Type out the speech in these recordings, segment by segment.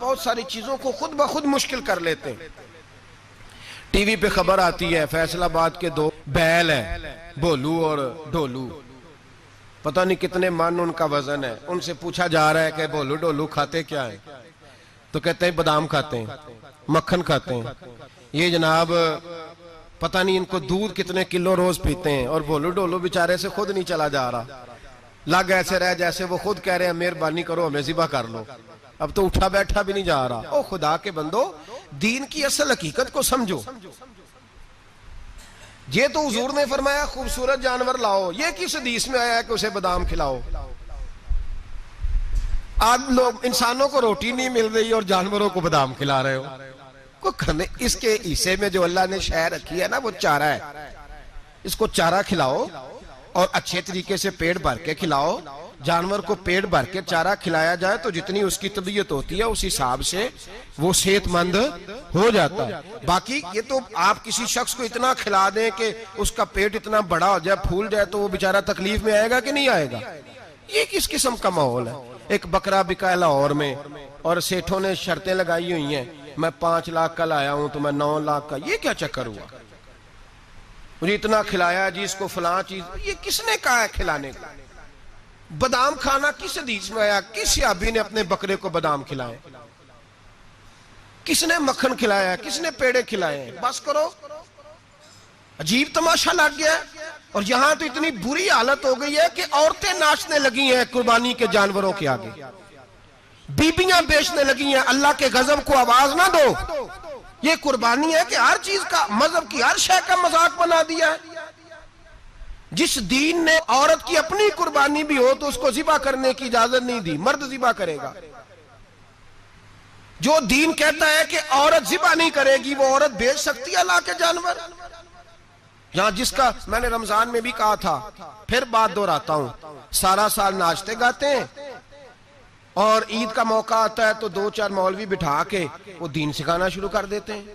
بہت ساری چیزوں کو خود بخود مشکل کر لیتے ہیں. ٹی وی پہ خبر آتی ہے فیصل آباد کے 2 بیل ہیں, بولو اور ڈولو, پتہ نہیں کتنے من ان کا وزن ہے. ان سے پوچھا جا رہا ہے کہ بولو ڈولو کھاتے کیا ہیں؟ تو کہتے ہیں بادام کھاتے ہیں, مکھن کھاتے ہیں. یہ جناب پتہ نہیں ان کو دودھ کتنے کلو روز پیتے ہیں, اور بولو ڈولو بیچارے سے خود نہیں چلا جا رہا. لگ ایسے رہ جیسے وہ خود کہہ رہے ہیں مہربانی کرو ہمیں ذبح کر لو. اب تو اٹھا بیٹھا بھی نہیں جا رہا. او خدا کے بندو, دین کی اصل حقیقت کو سمجھو. یہ تو حضور نے فرمایا خوبصورت جانور لاؤ, یہ کس حدیث میں آیا ہے کہ اسے بادام کھلاؤ؟ آج لوگ انسانوں کو روٹی نہیں مل رہی اور جانوروں کو بادام کھلا رہے ہو. اس کے حصے میں جو اللہ نے شے رکھی ہے نا وہ چارہ ہے, اس کو چارہ کھلاؤ اور اچھے طریقے سے پیٹ بھر کے کھلاؤ. جانور کو پیٹ بھر کے چارہ کھلایا جائے تو جتنی اس کی طبیعت ہوتی ہے اس حساب سے وہ صحت مند ہو جاتا ہے. باقی یہ تو آپ کسی شخص کو اتنا کھلا دیں کہ اس کا پیٹ اتنا بڑا ہو جائے, پھول جائے, تو وہ بیچارہ تکلیف میں آئے گا کہ نہیں آئے گا؟ یہ کس قسم کا ماحول ہے؟ ایک بکرا بکا ہے لاہور میں اور سیٹھوں نے شرطیں لگائی ہوئی ہیں, میں 5 لاکھ کا لایا ہوں تو میں 9 لاکھ کا. یہ کیا چکر ہوا؟ مجھے اتنا کھلایا جی اس کو فلاں چیز. یہ کس نے کہا ہے کھلانے کو؟ بادام کھانا کس حدیث میں آیا؟ کس صحابی نے اپنے بکرے کو بادام کھلائے؟ کس نے مکھن کھلایا؟ کس نے پیڑے کھلائے؟ بس کرو, عجیب تماشا لگ گیا. اور یہاں تو اتنی بری حالت ہو گئی ہے کہ عورتیں ناچنے لگی ہیں قربانی کے جانوروں کے آگے, بیبیاں بیچنے لگی ہیں. اللہ کے غضب کو آواز نہ دو. یہ قربانی ہے کہ ہر چیز کا, مذہب کی ہر شے کا مذاق بنا دیا ہے. جس دین نے عورت کی اپنی قربانی بھی ہو تو اس کو ذبح کرنے کی اجازت نہیں دی, مرد ذبح کرے گا. جو دین کہتا ہے کہ عورت ذبح نہیں کرے گی وہ عورت بیچ سکتی ہے اللہ کے جانور. یہاں جس کا میں نے رمضان میں بھی کہا تھا, پھر بات دہراتا ہوں, سارا سال ناچتے گاتے ہیں اور عید کا موقع آتا ہے تو 2-4 مولوی بٹھا کے وہ دین سکھانا شروع کر دیتے ہیں.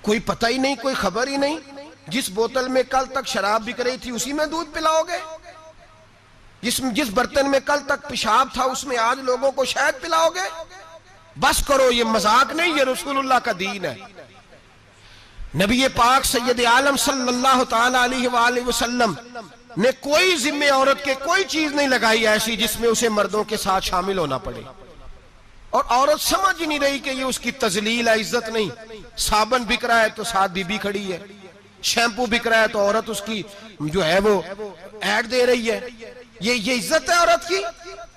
کوئی پتہ ہی نہیں, کوئی خبر ہی نہیں. جس بوتل میں کل تک شراب بک رہی تھی اسی میں دودھ پلاؤ گے؟ جس برتن میں کل تک پیشاب تھا اس میں آج لوگوں کو شہد پلاؤ گے؟ بس کرو, یہ مذاق نہیں, یہ رسول اللہ کا دین ہے. نبی پاک سید عالم صلی اللہ تعالی علیہ وآلہ وسلم نے کوئی ذمہ عورت کے کوئی چیز نہیں لگائی ایسی جس میں اسے مردوں کے ساتھ شامل ہونا پڑے. اور عورت سمجھ نہیں رہی کہ یہ اس کی تذلیل ہے, عزت نہیں. صابن بک رہا ہے تو ساتھ بی بی کھڑی ہے, شیمپو بک رہا ہے تو عورت اس کی جو ہے وہ ایڈ دے رہی ہے. یہ عزت ہے عورت کی؟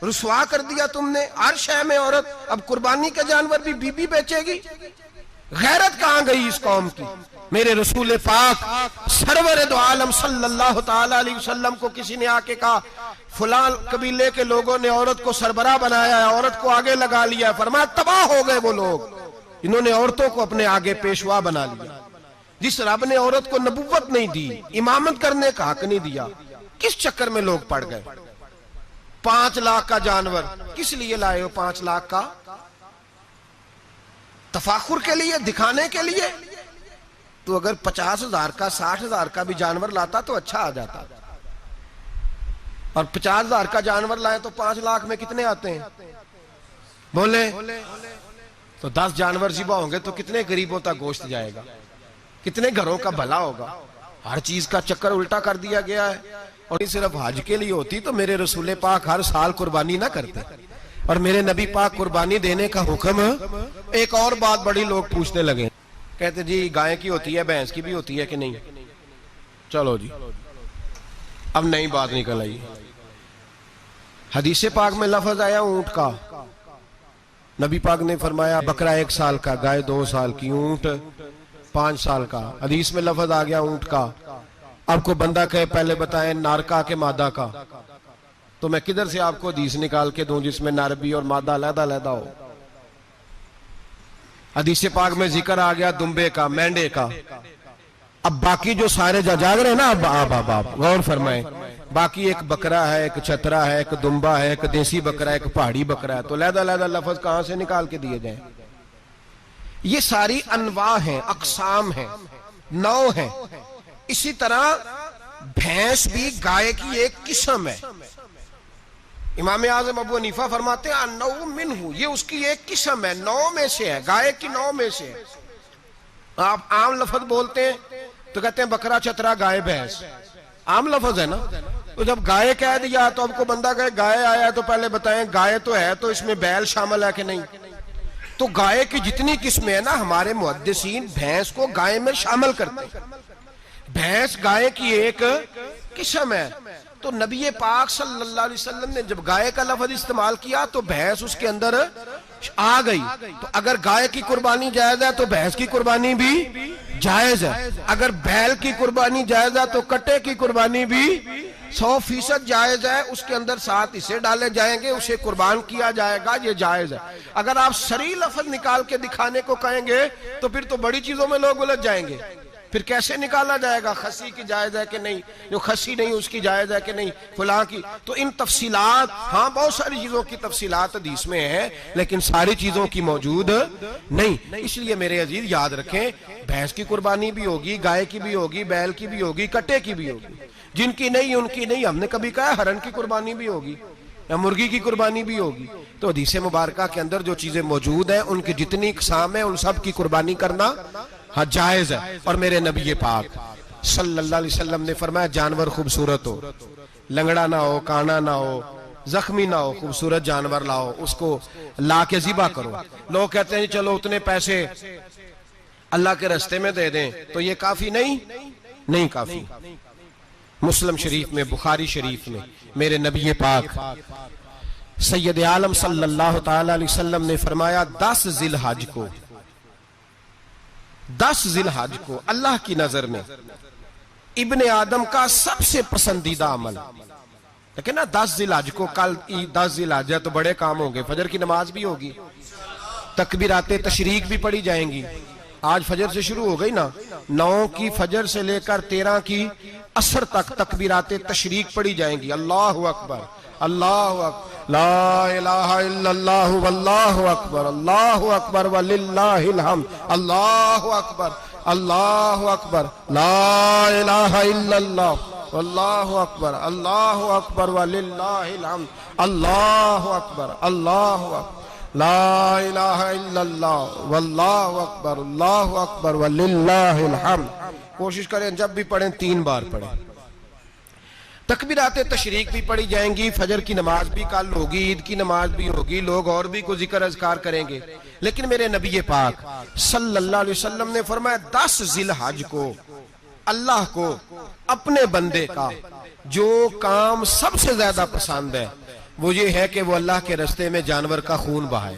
رسوا کر دیا تم نے ہر شے میں عورت. اب قربانی کا جانور بھی بی بی بیچے گی؟ غیرت کہاں گئی اس قوم کی؟ میرے رسول پاک سرور دو عالم صلی اللہ تعالی علیہ وسلم کو کسی نے آ کے کہا فلاں قبیلے کے لوگوں نے عورت کو سربراہ بنایا ہے, عورت کو آگے لگا لیا ہے. فرمایا تباہ ہو گئے وہ لوگ انہوں نے عورتوں کو اپنے آگے پیشوا بنا لیا. جس رب نے عورت کو نبوت نہیں دی, امامت کرنے کا حق نہیں دیا, کس چکر میں لوگ پڑ گئے؟ 5 لاکھ کا جانور کس لیے لائے ہو؟ 5 لاکھ کا تفاخر کے لیے, دکھانے کے لیے؟ تو اگر 50,000 کا 60,000 کا بھی جانور لاتا تو اچھا آ جاتا. اور 50,000 کا جانور لائے تو 5 لاکھ میں کتنے آتے ہیں بولے؟ تو 10 جانور ذبح ہوں گے تو کتنے غریبوں تک گوشت جائے گا, کتنے گھروں کا بھلا ہوگا. ہر چیز کا چکر الٹا کر دیا گیا ہے. اور صرف حج کے لیے ہوتی تو میرے رسول پاک ہر سال قربانی نہ کرتے, اور میرے نبی پاک قربانی دینے کا حکم. ایک اور بات بڑی لوگ پوچھنے لگے, کہتے جی گائے کی ہوتی ہے, بھینس کی بھی ہوتی ہے کہ نہیں؟ چلو جی اب نئی بات نکل آئی. حدیث پاک میں لفظ آیا اونٹ کا, نبی پاک نے فرمایا بکرا 1 سال کا, گائے 2 سال کی, اونٹ 5 سال کا. حدیث میں لفظ آ گیا اونٹ کا. آپ کو بندہ کہے پہلے بتائیں نر کا کہ مادہ کا, تو میں کدھر سے آپ کو حدیث نکال کے دوں جس میں نر بھی اور مادہ علیحدہ علیحدہ ہو؟ حدیث پاک میں ذکر آ گیا دمبے کا, مینڈے کا. اب باقی جو سارے جاگ رہے ہیں نا, اب غور فرمائیں, باقی ایک بکرا ہے, ایک چھترا ہے, ایک دمبا ہے, ایک دیسی بکرا ہے, ایک پہاڑی بکرا ہے, تو علیحدہ علیحدہ لفظ کہاں سے نکال کے دیے جائیں؟ یہ ساری انواع ہیں, اقسام ہیں, نوع ہیں. اسی طرح بھینس بھی گائے کی ایک قسم ہے. امام اعظم ابو حنیفہ فرماتے ہیں النوع منہ، یہ اس کی ایک قسم ہے، نوع میں سے ہے، گائے کی نوع میں سے ہے۔ آپ عام لفظ بولتے ہیں تو کہتے ہیں بکرا چترا گائے بھینس، عام لفظ ہے نا۔ تو جب گائے کہہ دیا تو اب کو بندہ کہے گائے آیا ہے تو پہلے بتائیں گائے تو ہے تو اس میں بیل شامل ہے کہ نہیں؟ تو گائے کی جتنی قسمیں ہیں نا ہمارے محدثین بھینس کو گائے میں شامل کرتے ہیں، بھینس گائے کی ایک قسم ہے۔ تو نبی پاک صلی اللہ علیہ وسلم نے جب گائے کا لفظ استعمال کیا تو بھینس اس کے اندر آ گئی۔ تو اگر گائے کی قربانی جائز ہے تو بھینس کی قربانی بھی جائز ہے، اگر بیل کی قربانی جائز ہے تو کٹے کی قربانی بھی 100% جائز ہے، اس کے اندر 7 حصے ڈالے جائیں گے، اسے قربان کیا جائے گا، یہ جائز ہے۔ اگر آپ صریح لفظ نکال کے دکھانے کو کہیں گے تو پھر تو بڑی چیزوں میں لوگ الجھ جائیں گے، پھر کیسے نکالا جائے گا خسی کی جائز ہے کہ نہیں، جو خسی نہیں اس کی جائز ہے کہ نہیں، فلاں کی۔ تو ان تفصیلات، ہاں بہت ساری چیزوں کی تفصیلات حدیث میں ہیں لیکن ساری چیزوں کی موجود نہیں۔ اس لیے میرے عزیز یاد رکھیں، بھینس کی قربانی بھی ہوگی، گائے کی بھی ہوگی، بیل کی بھی ہوگی، کٹے کی بھی ہوگی، جن کی نہیں ان کی نہیں۔ ہم نے کبھی کہا ہرن کی قربانی بھی ہوگی یا مرغی کی قربانی بھی ہوگی۔ تو حدیث مبارکہ کے اندر جو چیزیں موجود ہیں ان کی جتنی اقسام ہیں ان سب کی قربانی کرنا ہاں جائز ہے۔ اور میرے نبی پاک صلی اللہ علیہ وسلم نے فرمایا جانور خوبصورت ہو، لنگڑا نہ ہو، کانا نہ ہو، زخمی نہ ہو، خوبصورت جانور لاؤ، اس کو لا کے ذبح کرو۔ لوگ کہتے ہیں چلو اتنے پیسے اللہ کے راستے میں دے دیں تو یہ کافی نہیں کافی۔ مسلم شریف میں، بخاری شریف میں میرے نبی پاک سید عالم صلی اللہ تعالی علیہ وسلم نے فرمایا 10 ذی الحج کو، 10 ذی الحج کو اللہ کی نظر میں ابن آدم کا سب سے پسندیدہ عمل، لیکن نا 10 ذی الحج کو، کل 10 ذی الحج ہے تو بڑے کام ہوں گے، فجر کی نماز بھی ہوگی، تکبیرات تشریق بھی پڑھی جائیں گی۔ آج فجر سے شروع ہو گئی نا، 9 کی فجر سے لے کر 13 کی عصر تک تکبیرات تشریق پڑھی جائیں گی۔ اللہ اکبر، اللہ اکبر، لا الہ الا اللہ واللہ اکبر، اللہ اکبر وللہ الحمد، اللہ اکبر، اللہ اکبر، لا الہ الا اللہ واللہ اکبر، اللہ اکبر وللہ الحمد، اللہ اکبر، اللہ اکبر، لا الہ الا اللہ واللہ اکبر، اللہ اکبر وللہ الحمد۔ کوشش کریں جب بھی پڑھیں 3 بار پڑھیں۔ تکبیرات تشریق بھی پڑھی جائیں گی، فجر کی نماز بھی کل ہوگی، عید کی نماز بھی ہوگی، لوگ اور بھی کوئی ذکر اذکار کریں گے۔ لیکن میرے نبی پاک صلی اللہ علیہ وسلم نے فرمایا 10 ذی الحج کو اللہ کو اپنے بندے کا جو کام سب سے زیادہ پسند ہے وہ یہ ہے کہ وہ اللہ کے راستے میں جانور کا خون بہائے۔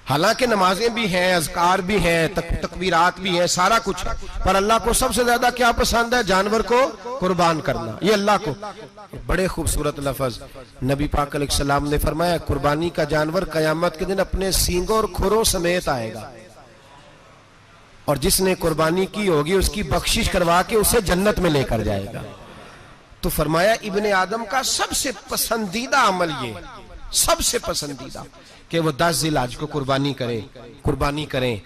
حالانکہ نمازیں بھی ہیں، اذکار بھی ہیں، تکبیرات بھی ہیں، سارا کچھ ہے، پر اللہ کو سب سے زیادہ کیا پسند ہے؟ جانور کو قربان کرنا۔ یہ اللہ کو بڑے خوبصورت لفظ نبی پاک علیہ السلام نے فرمایا قربانی کا جانور قیامت کے دن اپنے سینگوں اور کھروں سمیت آئے گا، اور جس نے قربانی کی ہوگی اس کی بخشش کروا کے اسے جنت میں لے کر جائے گا۔ تو فرمایا ابن آدم کا سب سے پسندیدہ عمل یہ، سب سے پسندیدہ، کہ وہ 10 ذی الحج کو قربانی کریں،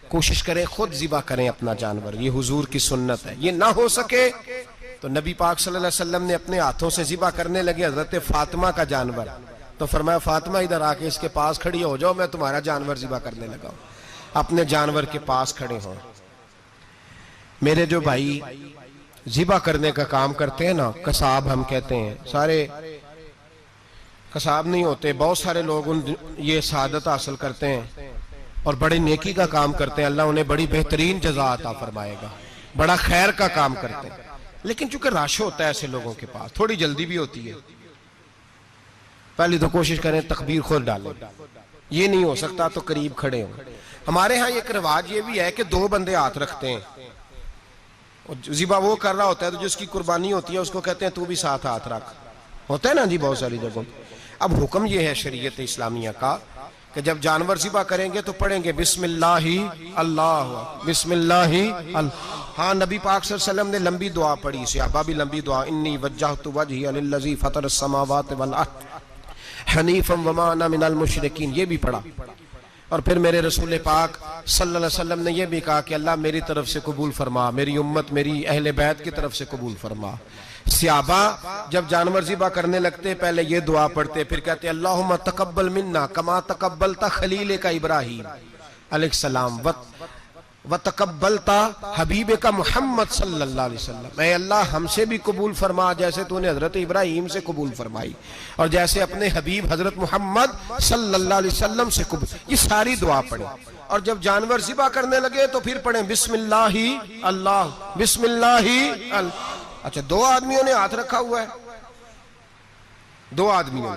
کوشش کریں خود ذبح کریں اپنا جانور۔ یہ حضور کی سنت ہے۔ یہ نہ ہو سکے تو نبی پاک صلی اللہ علیہ وسلم نے اپنے ہاتھوں سے ذبح کرنے لگے حضرت فاطمہ کا جانور، تو فرمایا فاطمہ ادھر آ کے اس کے پاس کھڑی ہو جاؤ، میں تمہارا جانور ذبح کرنے لگا ہوں۔ اپنے جانور کے پاس کھڑے ہوں۔ میرے جو بھائی ذبح کرنے کا کام کرتے ہیں نا، قصاب ہم کہتے ہیں، سارے قصاب نہیں ہوتے، بہت سارے لوگ یہ سعادت حاصل کرتے ہیں اور بڑے نیکی کا کام کرتے ہیں، اللہ انہیں بڑی بہترین جزا عطا فرمائے گا، بڑا خیر کا کام کرتے ہیں۔ لیکن چونکہ رش ہوتا ہے ایسے لوگوں کے پاس، تھوڑی جلدی بھی ہوتی ہے، پہلی تو کوشش کریں تکبیر خود ڈالیں، یہ نہیں ہو سکتا تو قریب کھڑے ہوں۔ ہمارے ہاں ایک رواج یہ بھی ہے کہ 2 بندے ہاتھ رکھتے ہیں، ذبح وہ کر رہا ہوتا ہے تو جس کی قربانی ہوتی ہے اس کو کہتے ہیں تو بھی ساتھ ہاتھ رکھ، ہوتا ہے نا جی بہت ساری جگہوں۔ اب حکم یہ ہے شریعت اسلامیہ کا کہ جب جانور ذبح کریں گے تو پڑھیں گے بسم اللہ اللہ، بسم اللہ اللہ۔ ہاں نبی پاک صلی اللہ علیہ وسلم نے لمبی دعا پڑھی، صحابہ بھی لمبی دعا، انی وجہت وجہی للذی فطر السماوات والارض حنیفا وما انا من المشرکین، یہ بھی پڑھا۔ اور پھر میرے رسول پاک صلی اللہ علیہ وسلم نے یہ بھی کہا کہ اللہ میری طرف سے قبول فرما، میری امت، میری اہل بیت کی طرف سے قبول فرما۔ صحابہ جب جانور ذبح کرنے لگتے پہلے یہ دعا پڑھتے، پھر کہتے اللہم تقبل منا کما تقبلتا خلیل کا ابراہیم علیہ السلام وتقبلتا حبیب کا محمد صلی اللہ علیہ وسلم، اے اللہ ہم سے بھی قبول فرما جیسے تو نے حضرت ابراہیم سے قبول فرمائی اور جیسے اپنے حبیب حضرت محمد صلی اللہ علیہ وسلم سے قبول. یہ ساری دعا پڑھیں. اور جب جانور ذبح کرنے لگے تو پھر پڑھیں بسم اللہ اللہ بسم اللہ اللہ. اچھا 2 آدمیوں نے ہاتھ رکھا ہوا ہے، 2 آدمیوں.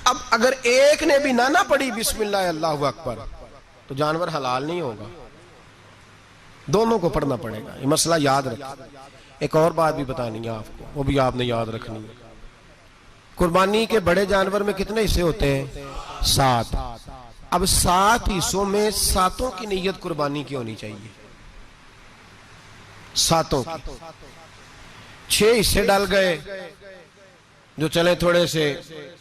اب اگر ایک نے بھی نہ پڑھی بسم اللہ اللہ اکبر تو جانور حلال نہیں ہوگا، دونوں کو پڑھنا پڑے گا. یہ مسئلہ یاد رکھیں. ایک اور بات بھی بتانی ہے آپ کو، وہ بھی آپ نے یاد رکھنی ہے. قربانی کے بڑے جانور میں کتنے حصے ہوتے ہیں؟ 7. اب 7 حصوں میں 7 کی نیت قربانی کی ہونی چاہیے. 7 کی 6 حصے ڈال گئے، جو چلے تھوڑے سے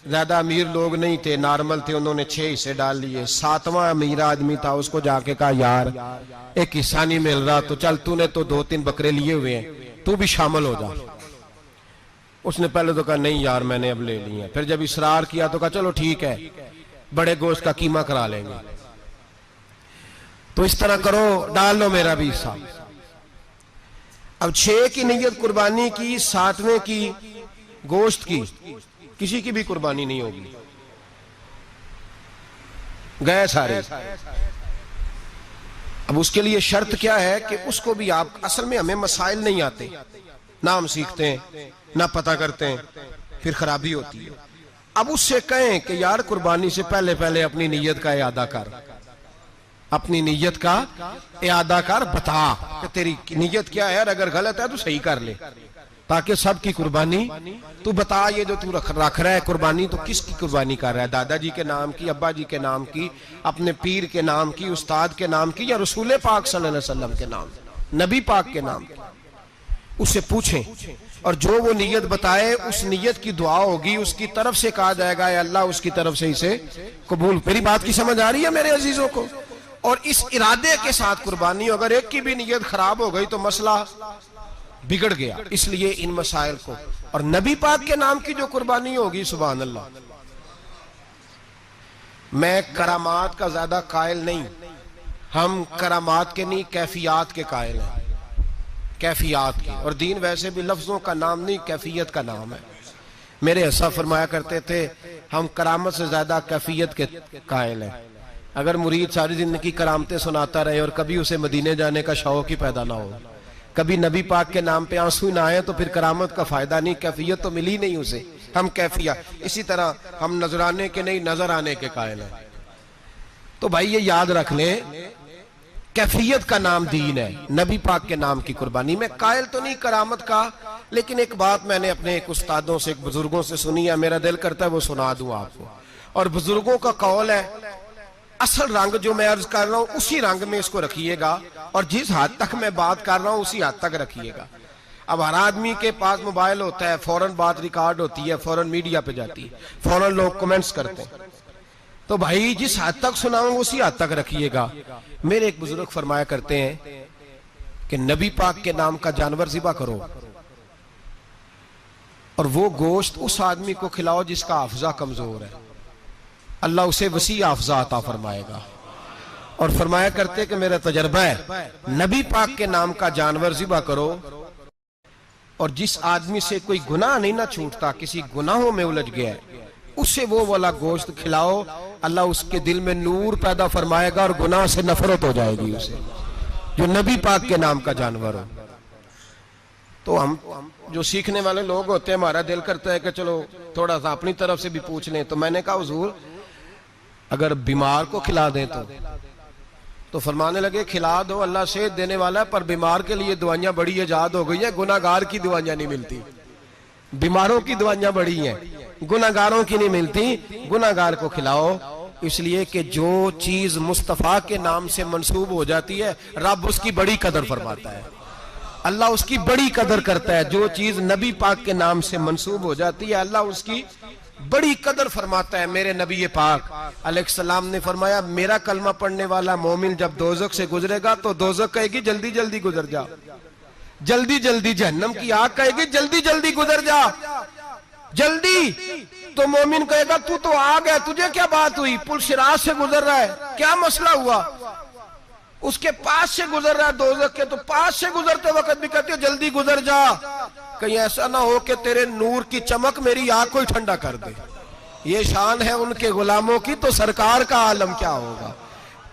زیادہ امیر لوگ نہیں تھے، نارمل تھے، انہوں نے 6 حصے ڈال لیے. 7واں امیر آدمی تھا، اس کو جا کے کہا یار ایک حصہ نہیں مل رہا تو چل تو نے تو 2-3 بکرے لیے ہوئے ہیں تو بھی شامل ہو جا. اس نے پہلے تو کہا نہیں یار میں نے اب لے لی ہیں. پھر جب اصرار کیا تو کہا چلو ٹھیک ہے بڑے گوشت کا قیمہ کرا لیں گے. تو اس طرح کرو ڈال لو میرا بھی حصہ. اب 6 کی نیت قربانی کی، 7ویں کی گوشت کی، کسی کی بھی قربانی نہیں ہوگی، گئے سارے. اب اس کے لیے شرط کیا ہے کہ اس کو بھی آپ، اصل میں ہمیں مسائل نہیں آتے، نہ ہم سیکھتے ہیں نہ پتہ کرتے ہیں، پھر خرابی ہوتی ہے. اب اس سے کہیں کہ یار قربانی سے پہلے اپنی نیت کا اعادہ کر، اپنی نیت کا اعادہ کر، بتا کہ تیری نیت کیا ہے، اور اگر غلط ہے تو صحیح کر لے تاکہ سب کی قربانی تو بتا. یہ جو تو رکھ رہا ہے قربانی تو کس کی قربانی کر رہا ہے؟ دادا جی کے نام کی، ابا جی کے نام کی، اپنے پیر کے نام کی، استاد کے نام کی، یا رسول پاک صلی اللہ علیہ وسلم کے نام، نبی پاک کے نام کی؟ اس سے پوچھیں اور جو وہ نیت بتائے اس نیت کی دعا ہوگی، اس کی طرف سے کہا جائے گا اے اللہ اس کی طرف سے اسے قبول. میری بات کی سمجھ آ رہی ہے میرے عزیزوں کو؟ اور اس ارادے کے ساتھ قربانی، اگر ایک کی بھی نیت خراب ہو گئی تو مسئلہ بگڑ گیا. اس لیے ان مسائل کو، اور نبی پاک کے نام کی جو قربانی ہوگی سبحان اللہ. میں کرامات کا زیادہ قائل نہیں، ہم کرامات کے نہیں کیفیات کے قائل ہیں، کیفیات کی. اور دین ویسے بھی لفظوں کا نام نہیں کیفیت کا نام ہے. میرے حصہ فرمایا کرتے تھے ہم کرامت سے زیادہ کیفیت کے قائل ہیں. اگر مرید ساری زندگی کرامتیں سناتا رہے اور کبھی اسے مدینے جانے کا شوق ہی پیدا نہ ہو، کبھی نبی پاک کے نام پہ آنسو نہ آئے تو پھر کرامت کا فائدہ نہیں، کیفیت تو ملی نہیں اسے. ہم کیفیت، اسی طرح ہم نظرانے کے نہیں نظر آنے کے قائل ہیں. تو بھائی یہ یاد رکھ لیں کیفیت کا نام دین ہے. نبی پاک کے نام کی قربانی میں قائل تو نہیں کرامت کا، لیکن ایک بات میں نے اپنے ایک استادوں سے، ایک بزرگوں سے سنی ہے، میرا دل کرتا ہے وہ سنا دوں آپ کو. اور بزرگوں کا قول ہے اصل رنگ جو میں عرض کر رہا ہوں اسی رنگ میں اس کو رکھیے گا، اور جس حد تک میں بات کر رہا ہوں اسی حد تک رکھیے گا. اب ہر آدمی کے پاس موبائل ہوتا ہے، فوراً بات ریکارڈ ہوتی ہے، فوراً میڈیا پہ جاتی ہے، فوراً لوگ کمنٹس کرتے ہیں. تو بھائی جس حد تک سناؤں اسی حد تک رکھیے گا. میرے ایک بزرگ فرمایا کرتے ہیں کہ نبی پاک کے نام کا جانور ذبح کرو اور وہ گوشت اس آدمی کو کھلاؤ جس کا حافظہ کمزور ہے، اللہ اسے وسیع حافظہ عطا فرمائے گا. اور فرمایا کرتے کہ میرا تجربہ ہے نبی پاک کے نام کا جانور ذبح کرو، اور جس آدمی سے کوئی گناہ نہیں نہ چھوٹتا، کسی گناہوں میں الجھ گیا ہے، اسے وہ والا گوشت کھلاؤ، اللہ اس کے دل میں نور پیدا فرمائے گا اور گناہ سے نفرت ہو جائے گی اسے، جو نبی پاک کے نام کا جانور ہو. تو ہم جو سیکھنے والے لوگ ہوتے ہیں ہمارا دل کرتا ہے کہ چلو تھوڑا سا اپنی طرف سے بھی پوچھ لیں. تو میں نے کہا حضور اگر بیمار کو کھلا دیں تو فرمانے لگے کھلا دو، اللہ صحت دینے والا ہے، پر بیمار کے لیے دوائیاں بڑی ایجاد ہو گئی ہیں، گناہ گار کی دوائیاں نہیں ملتی. بیماروں کی دوائیاں بڑی ہیں، گناہ گاروں کی نہیں ملتی. گناہ گار کو کھلاؤ، اس لیے کہ جو چیز مصطفیٰ کے نام سے منسوب ہو جاتی ہے رب اس کی بڑی قدر فرماتا ہے، اللہ اس کی بڑی قدر کرتا ہے. جو چیز نبی پاک کے نام سے منسوب ہو جاتی ہے اللہ اس کی بڑی قدر فرماتا ہے. میرے نبی پاک علیہ السلام نے فرمایا میرا کلمہ پڑھنے والا مومن جب دوزخ سے گزرے گا تو دوزخ کہے گی جلدی جلدی گزر جا، جلدی جلدی جہنم کی آگ کہے گی جلدی جلدی گزر جا جلدی، تو مومن کہے گا تو آگ ہے، تجھے کیا بات ہوئی، پل صراط سے گزر رہا ہے، کیا مسئلہ ہوا؟ اس کے پاس سے گزر رہا ہے دوزخ کے، تو پاس سے گزرتے وقت بھی کہتے ہو جلدی گزر جا، کہیں ایسا نہ ہو کہ تیرے نور کی چمک میری آگ کو ہی ٹھنڈا کر دے۔ یہ شان ہے ان کے غلاموں کی، تو سرکار کا عالم کیا ہوگا؟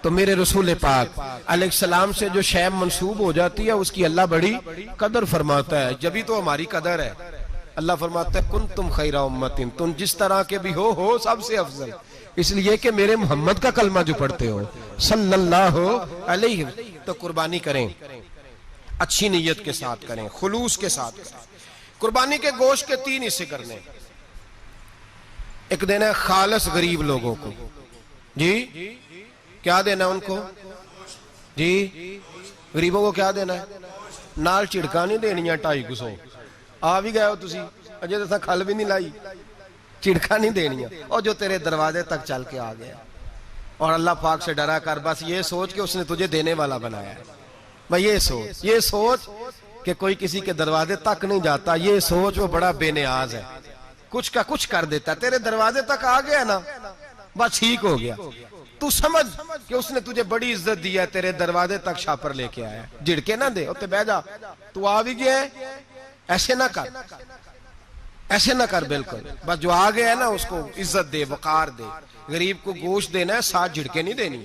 تو میرے رسول پاک علیہ السلام سے جو شے منسوب ہو جاتی ہے اس کی اللہ بڑی قدر فرماتا ہے، جبھی تو ہماری قدر ہے۔ اللہ فرماتا ہے کنتم خیر امت، تم جس طرح کے بھی ہو سب سے افضل، اس لیے کہ میرے محمد کا کلمہ جو پڑھتے ہو صلی اللہ علیہ، تو قربانی کریں، اچھی نیت کے ساتھ کریں، خلوص کے ساتھ کریں۔ قربانی کے گوشت کے 3 حصے کرنے، ایک دینا ہے خالص غریب لوگوں کو، جی کیا دینا ہے ان کو؟ جی غریبوں کو کیا دینا ہے؟ نال چڑکا نہیں دینی ہے 250 آ بھی گئے ہو تسی، اجے تو کھل بھی نہیں لائی، چڑکا نہیں دینی ہے، اور جو تیرے دروازے تک چل کے آ گیا، اور اللہ پاک سے ڈرا کر بس یہ سوچ کہ اس نے تجھے دینے والا بنایا ہے، میں یہ سوچ کہ کوئی کسی کے دروازے تک نہیں جاتا، یہ سوچ وہ بڑا بے نیاز ہے، کچھ کا کچھ کر دیتا، تیرے دروازے تک آ گیا نا بس ٹھیک ہو گیا، تو سمجھ کہ اس نے تجھے بڑی عزت دی ہے، تیرے دروازے تک شاپر لے کے آیا ہے، جھڑکے نہ دے، اتے بہ جا، تو آ بھی گیا ہے، ایسے نہ کر، ایسے نہ کر، بالکل بس جو آ گیا ہے نا اس کو عزت دے، وقار دے، غریب کو گوشت دینا ہے، 7 جھڑکے نہیں دینی۔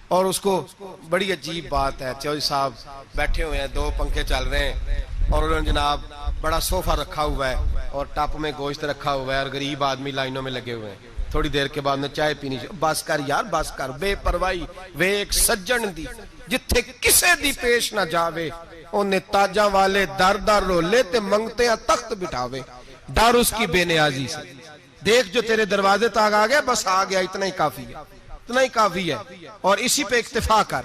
اور اس کو بڑی عجیب بات ہے، چودھری صاحب بیٹھے ہوئے ہیں، 2 پنکھے چل رہے ہیں، اور انہوں نے جناب بڑا صوفہ رکھا ہوا ہے اور ٹپ میں گوشت رکھا ہوا ہے، اور غریب آدمی لائنوں میں لگے ہوئے ہیں، تھوڑی دیر کے بعد میں چائے پینی، بس کر یار بس کر، بے پرواہی وے ایک سجن دی جتھے کسے دی پیش نہ جاوے، انہیں تاجاں والے در در رولے تے منگتے ہیں تخت بٹھاوے، ڈر اس کی بے نیازی سے، دیکھ جو تیرے دروازے تک آ گیا بس آ گیا، اتنا ہی کافی ہے، اتنا ہی کافی ہے، اور اسی پہ اکتفا کر۔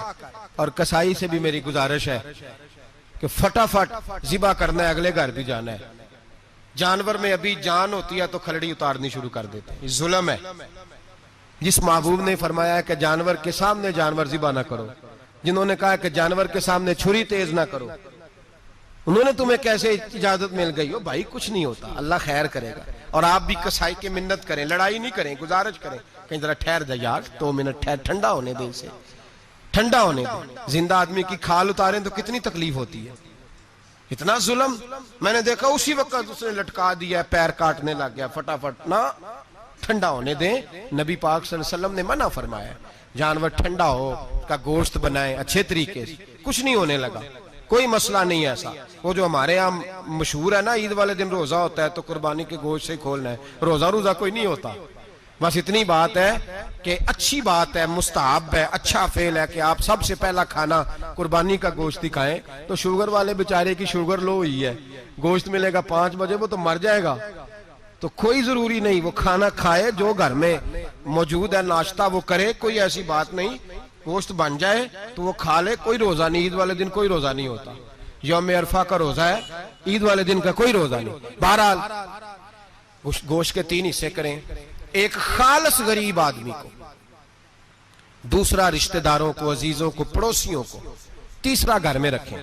اور کسائی سے بھی میری گزارش ہے کہ فٹافٹ ذبح کرنا ہے، اگلے گھر بھی جانا ہے، جانور میں ابھی جان ہوتی ہے تو کھلڑی اتارنی شروع کر دیتے ہیں، یہ ظلم ہے۔ جس محبوب نے فرمایا ہے کہ جانور کے سامنے جانور ذبح نہ کرو، جنہوں نے کہا کہ جانور کے سامنے چھری تیز نہ کرو، انہوں نے تمہیں کیسے اجازت مل گئی ہو؟ بھائی کچھ نہیں ہوتا، اللہ خیر کرے گا، اور آپ بھی کسائی کی منت کریں، لڑائی نہیں کریں، گزارش کریں، کہیں ذرا ٹھہر جا یار 2 منٹ ٹھہر، ٹھنڈا ہونے دے، اسے ٹھنڈا ہونے دے، زندہ آدمی کی کھال اتاریں تو کتنی تکلیف ہوتی ہے، اتنا ظلم میں نے دیکھا، اسی وقت اس نے لٹکا دیا، پیر کاٹنے لگ گیا، فٹافٹ نہ، ٹھنڈا ہونے دیں، نبی پاک صلی اللہ علیہ وسلم نے منع فرمایا، جانور ٹھنڈا ہو کا گوشت بنائیں اچھے طریقے سے، کچھ نہیں ہونے لگا، کوئی مسئلہ نہیں ایسا۔ وہ جو ہمارے ہاں مشہور ہے نا، عید والے دن روزہ ہوتا ہے تو قربانی کے گوشت سے کھولنا ہے، روزہ کوئی نہیں ہوتا، بس اتنی بات ہے کہ اچھی بات ہے، مستحب ہے، اچھا فعل ہے کہ آپ سب سے پہلا کھانا قربانی کا گوشت ہی کھائیں۔ تو شوگر والے بیچارے کی شوگر لو ہوئی ہے، گوشت ملے گا 5 بجے، وہ تو مر جائے گا، تو کوئی ضروری نہیں، وہ کھانا کھائے جو گھر میں موجود ہے، ناشتہ وہ کرے، کوئی ایسی بات نہیں، گوشت بن جائے تو وہ کھا لے، کوئی روزہ نہیں، عید والے دن کوئی روزہ نہیں ہوتا، یوم عرفہ کا روزہ ہے، عید والے دن کا کوئی روزہ نہیں۔ بہرحال گوشت کے 3 حصے کریں، ایک خالص غریب آدمی کو، دوسرا رشتہ داروں کو، عزیزوں کو، پڑوسیوں کو، تیسرا گھر میں رکھیں،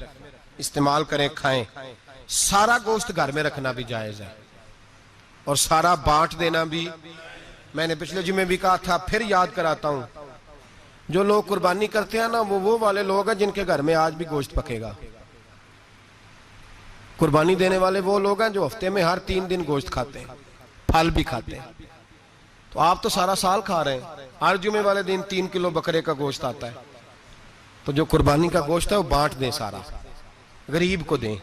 استعمال کریں، کھائیں۔ سارا گوشت گھر میں رکھنا بھی جائز ہے، اور سارا بانٹ دینا بھی۔ میں نے پچھلے جمعے بھی کہا تھا، پھر یاد کراتا ہوں، جو لوگ قربانی کرتے ہیں نا، وہ والے لوگ ہیں جن کے گھر میں آج بھی گوشت پکے گا۔ قربانی دینے والے وہ لوگ ہیں جو ہفتے میں ہر 3 دن گوشت کھاتے ہیں، پھل بھی کھاتے ہیں۔ تو آپ تو سارا سال کھا رہے ہیں، ہر جمعے والے دن 3 کلو بکرے کا گوشت آتا ہے، تو جو قربانی کا گوشت ہے وہ بانٹ دیں، سارا غریب کو دیں۔